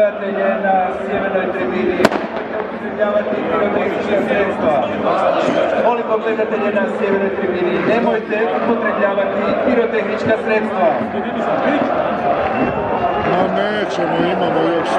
gledatelje na sjevernoj tribini, nemojte upotrebljavati pirotehnička sredstva. Molimo gledatelje na sjevernoj tribini, nemojte upotrebljavati pirotehnička sredstva. Ma nećemo, imamo još 100.